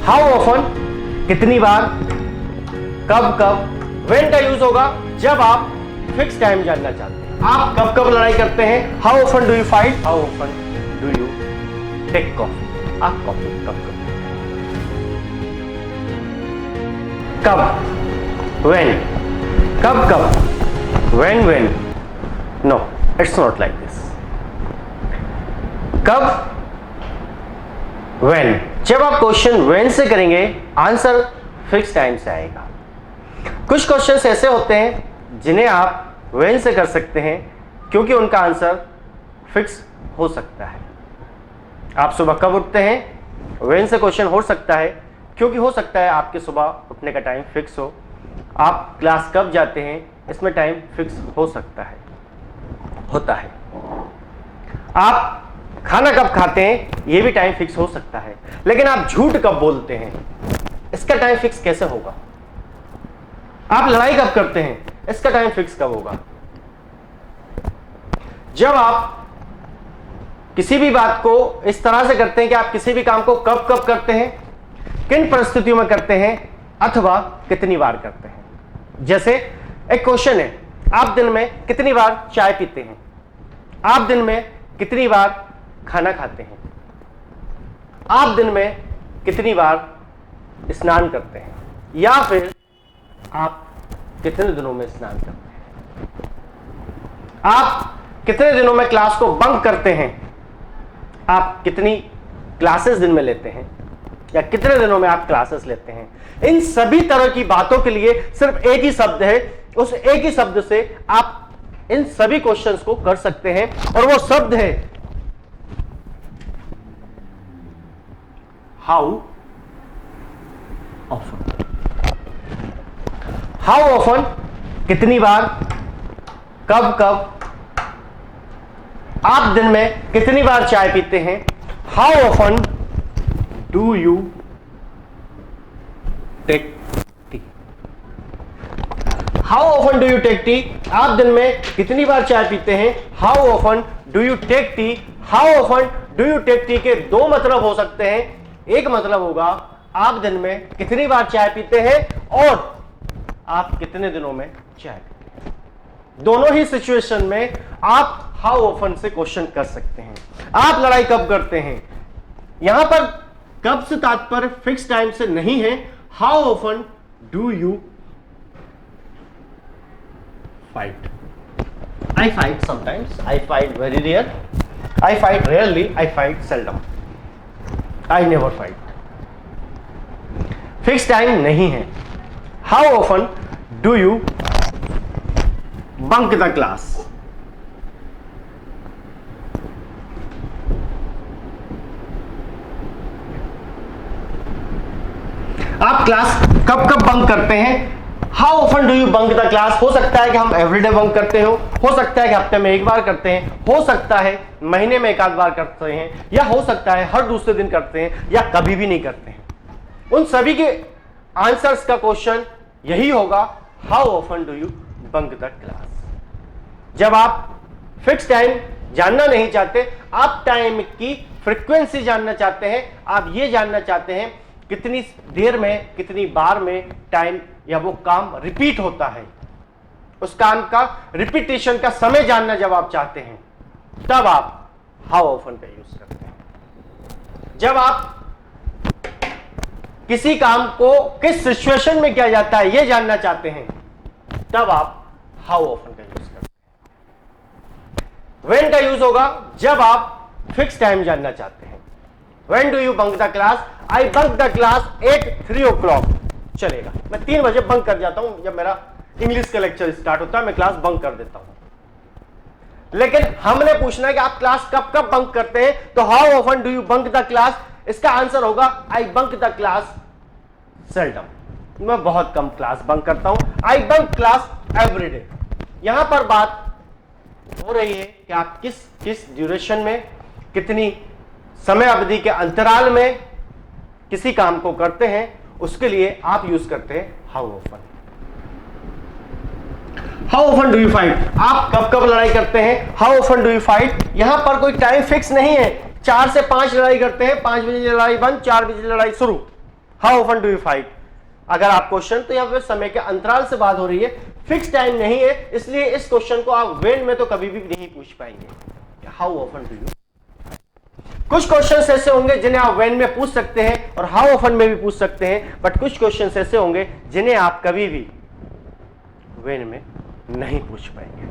How often कितनी बार, कब कब, व्हेन का यूज होगा जब आप फिक्स टाइम जानना चाहते हैं। आप कब कब लड़ाई करते हैं, how often do you fight, how often do you take coffee, आप कॉफी कब कब, कब व्हेन, कब कब, when, no it's not like this. कब, व्हेन, जब आप क्वेश्चन व्हेन से करेंगे आंसर फिक्स टाइम से आएगा। कुछ क्वेश्चंस ऐसे होते हैं जिन्हें आप व्हेन से कर सकते हैं क्योंकि उनका आंसर फिक्स हो सकता है। आप सुबह कब उठते हैं, व्हेन से क्वेश्चन हो सकता है क्योंकि हो सकता है आपके सुबह उठने का टाइम फिक्स हो। आप क्लास कब जाते हैं, इसमें टाइम फिक्स हो सकता है, होता है। आप खाना कब खाते हैं, यह भी टाइम फिक्स हो सकता है। लेकिन आप झूठ कब बोलते हैं, इसका टाइम फिक्स कैसे होगा। आप लड़ाई कब करते हैं, इसका टाइम फिक्स कब होगा। जब आप किसी भी बात को इस तरह से करते हैं कि आप किसी भी काम को कब कब करते हैं, किन परिस्थितियों में करते हैं, अथवा कितनी बार करते हैं। जैसे एक क्वेश्चन है, आप दिन में कितनी बार चाय पीते हैं, आप दिन में कितनी बार खाना खाते हैं, आप दिन में कितनी बार स्नान करते हैं, या फिर आप कितने दिनों में स्नान करते हैं, आप कितने दिनों में क्लास को बंक करते हैं, आप कितनी क्लासेस दिन में लेते हैं, या कितने दिनों में आप क्लासेस लेते हैं। इन सभी तरह की बातों के लिए सिर्फ एक ही शब्द है, उस एक ही शब्द से आप इन सभी क्वेश्चंस को कर सकते हैं, और वो शब्द है हाउ ऑफन। हाउ ऑफन कितनी बार, कब कब, आप दिन में कितनी बार चाय पीते हैं, how often do you take tea, how often do you take tea, आप दिन में कितनी बार चाय पीते हैं, how often do you take tea. How often do you take tea के दो मतलब हो सकते हैं। एक मतलब होगा आप दिन में कितनी बार चाय पीते हैं, और आप कितने दिनों में चाय पीते हैं। दोनों ही सिचुएशन में आप हाउ ऑफन से क्वेश्चन कर सकते हैं। आप लड़ाई कब करते हैं, यहां पर कब से तात्पर्य फिक्स टाइम से नहीं है। How often do you fight, I fight sometimes, I fight very rare, I fight rarely, I fight seldom, I never fight. Fix time नहीं है। How often do you bunk the class, आप class कब कब bunk करते हैं। How often do you bunk the class, हो सकता है कि हम एवरीडे बंक करते हो सकता है कि हफ्ते में एक बार करते हैं, हो सकता है महीने में एक आध बार करते हैं, या हो सकता है हर दूसरे दिन करते हैं, या कभी भी नहीं करते हैं। उन सभी के आंसर्स का क्वेश्चन यही होगा, how often do you bunk the class. जब आप फिक्स टाइम जानना नहीं चाहते, आप टाइम की फ्रीक्वेंसी जानना चाहते हैं। आप ये जानना चाहते हैं कितनी देर में, कितनी बार में टाइम या वो काम रिपीट होता है, उस काम का रिपीटेशन का समय जानना जब आप चाहते हैं, तब आप हाउ ऑफन का यूज करते हैं। जब आप किसी काम को किस सिचुएशन में किया जाता है यह जानना चाहते हैं, तब आप हाउ ऑफन का यूज करते हैं। व्हेन का यूज होगा जब आप फिक्स टाइम जानना चाहते हैं। When do you bunk the class, I bunk the class at 3 o'clock, चलेगा। मैं 3 बजे बंक कर जाता हूं, जब मेरा इंग्लिश का लेक्चर स्टार्ट होता है मैं क्लास बंक कर देता हूं। लेकिन हमने पूछना है कि आप क्लास कब कब बंक करते हैं, तो how often do you bunk the class, इसका आंसर होगा आई बंक द क्लास सेल्डम, मैं बहुत कम क्लास बंक करता हूं। आई बंक क्लास एवरीडे। यहां पर बात हो रही है कि आप किस ड्यूरेशन में, कितनी समय अवधि के अंतराल में किसी काम को करते हैं, उसके लिए आप यूज करते हैं how often. How often do you fight, आप कब कब लड़ाई करते हैं। How often do you fight, यहां पर कोई टाइम फिक्स नहीं है। 4 से 5 लड़ाई करते हैं, 5 बजे लड़ाई बंद, 4 बजे लड़ाई शुरू, how often do you fight. अगर आप क्वेश्चन तो यहाँ पे समय के अंतराल से बात हो रही है, फिक्स टाइम नहीं है, इसलिए इस क्वेश्चन को आप व्हेन में तो कभी भी नहीं पूछ पाएंगे। How often do you. कुछ क्वेश्चंस ऐसे होंगे जिन्हें आप व्हेन में पूछ सकते हैं और हाउ ऑफन में भी पूछ सकते हैं, बट कुछ क्वेश्चंस ऐसे होंगे जिन्हें आप कभी भी व्हेन में नहीं पूछ पाएंगे।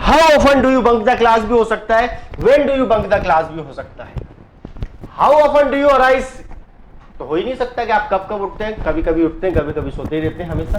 How often do you bunk the class भी हो सकता है, when do you bunk the class भी हो सकता है। How often do you arise तो हो ही नहीं सकता कि आप कब कब उठते हैं, कभी कभी उठते हैं, कभी कभी सोते ही रहते हैं, हमेशा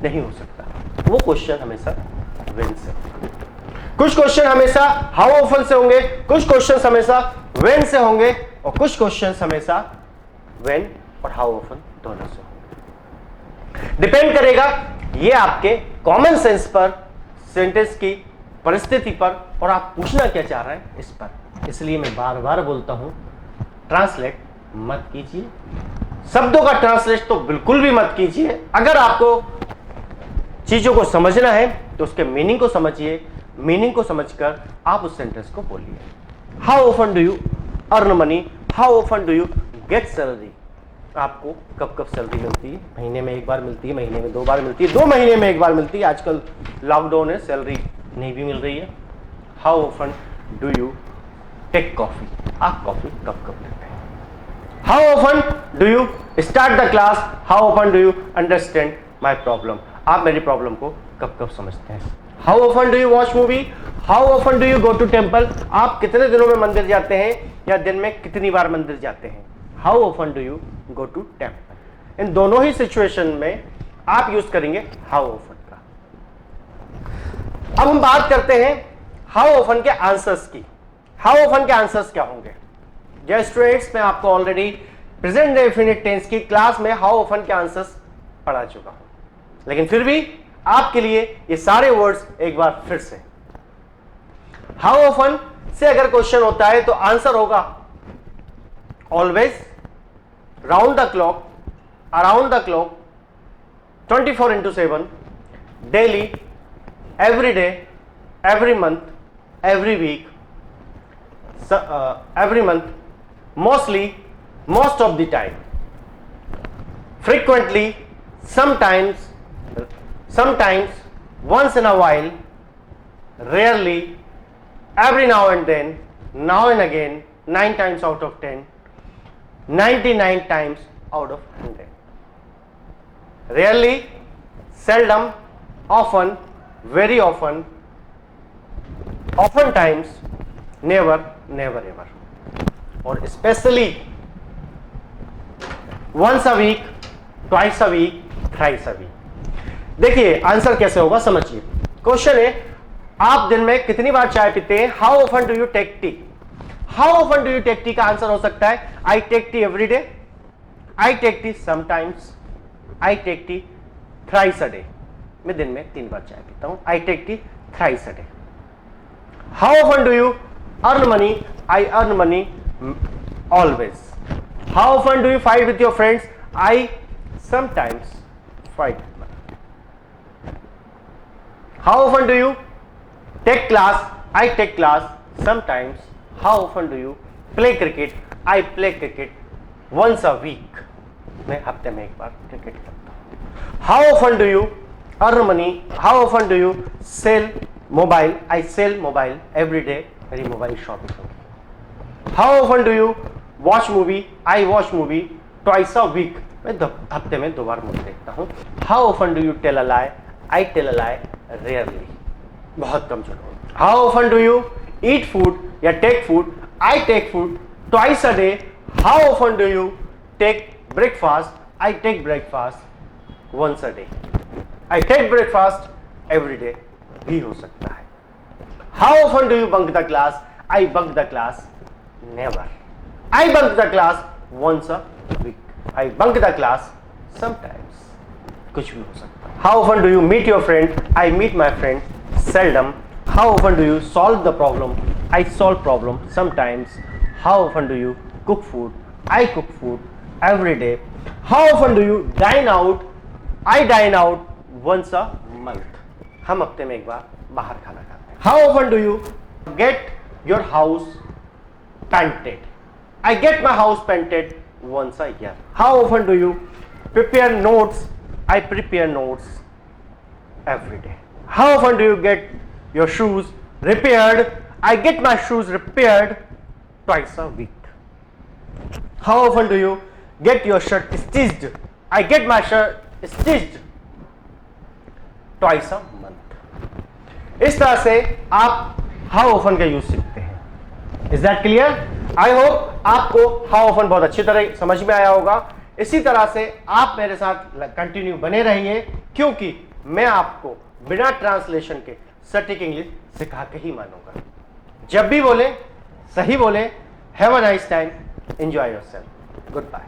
नहीं हो सकता। वो क्वेश्चन हमेशा व्हेन से। कुछ क्वेश्चन हमेशा हाउ ऑफन से होंगे, कुछ क्वेश्चन हमेशा व्हेन से होंगे, और कुछ क्वेश्चन हमेशा व्हेन और हाउ ऑफन दोनों से होंगे। डिपेंड करेगा ये आपके कॉमन सेंस पर, सेंटेंस की परिस्थिति पर, और आप पूछना क्या चाह रहे हैं इस पर। इसलिए मैं बार बार बोलता हूं, ट्रांसलेट मत कीजिए, शब्दों का ट्रांसलेट तो बिल्कुल भी मत कीजिए। अगर आपको चीजों को समझना है तो उसके मीनिंग को समझिए, मीनिंग को समझकर आप उस सेंटेंस को बोलिए। How often do you earn money, how often do you get salary. आपको कब कब सैलरी मिलती है? महीने में एक बार मिलती है, महीने में 2 बार मिलती है, 2 महीने में 1 बार मिलती है। आजकल लॉकडाउन है, सैलरी नहीं भी मिल रही है। How often do you take coffee, आप कॉफी कब कब लेते हैं? How often do you start the class, how often do you understand my problem, आप मेरी प्रॉब्लम को कब कब समझते हैं? How often do you watch movie, how often do you go to temple, आप कितने दिनों में मंदिर जाते हैं या दिन में कितनी बार मंदिर जाते हैं? How often do you go to temple. इन दोनों ही सिचुएशन में आप यूज करेंगे हाउ ऑफन का। अब हम बात करते हैं हाउ ऑफन के आंसर्स की। हाउ ऑफन के आंसर्स क्या होंगे? जय स्टूडेंट्स, मैं आपको ऑलरेडी प्रेजेंट डेफिनिट टेंस की क्लास में हाउ ऑफन के आंसर्स पढ़ा चुका हूं, लेकिन फिर भी आपके लिए ये सारे वर्ड्स एक बार फिर से। हाउ ऑफन से अगर क्वेश्चन होता है तो आंसर होगा always, round the clock, around the clock, 24/7, daily, every day, every month, every week, every month, mostly, most of the time, frequently, sometimes, once in a while, rarely, every now and then, now and again, 9 times out of 10, 99 times out of 100. Rarely, seldom, often, very often, oftentimes, never, never ever, और specially once a week, twice a week, thrice a week। देखिए answer कैसे होगा समझिए। Question है आप दिन में कितनी बार चाय पीते हैं? How often do you take tea. How often do you take tea का आंसर हो सकता है I take tea every day, I take tea sometimes, I take tea thrice a day. मैं दिन में 3 बार चाय पीता हूं, I take tea thrice a day. How often do you earn money, I earn money always. How often do you fight with your friends? I sometimes fight with my friends. How often do you take class? I take class sometimes. How often do you play cricket? I play cricket once a week. मैं हफ्ते में 1 बार cricket खेलता हूँ। How often do you earn money? How often do you sell mobile? I sell mobile every day. मेरी mobile shopping होगी। How often do you watch movie? I watch movie twice a week. मैं हफ्ते में 2 बार movie देखता हूँ। How often do you tell a lie? I tell a lie rarely, बहुत कम जगह। How often do you eat food या take food? I take food twice a day. How often do you take breakfast? I take breakfast once a day. I take breakfast every day भी हो सकता है। How often do you bunk the class? I bunk the class never. I bunk the class once a week. I bunk the class sometimes. कुछ भी हो सकता है। How often do you meet your friend? I meet my friend seldom. How often do you solve the problem? I solve problem sometimes. How often do you cook food? I cook food every day. How often do you dine out? I dine out once a month. हम हफ्ते में 1 बार बाहर खाना खाते हैं। How often do you get your house painted? I get my house painted once a year. How often do you prepare notes? I prepare notes every day. How often do you get your shoes repaired? I get my shoes repaired twice a week. How often do you get your shirt stitched? I get my shirt stitched twice a month. इस तरह से आप how often का use सीखते हैं. Is that clear? I hope आपको how often बहुत अच्छी तरह समझ में आया होगा. इसी तरह से आप मेरे साथ कंटिन्यू बने रहिए, क्योंकि मैं आपको बिना ट्रांसलेशन के सटीक इंग्लिश सिखा के ही मानूंगा. जब भी बोले सही बोले. Have a nice time, enjoy yourself. Good bye.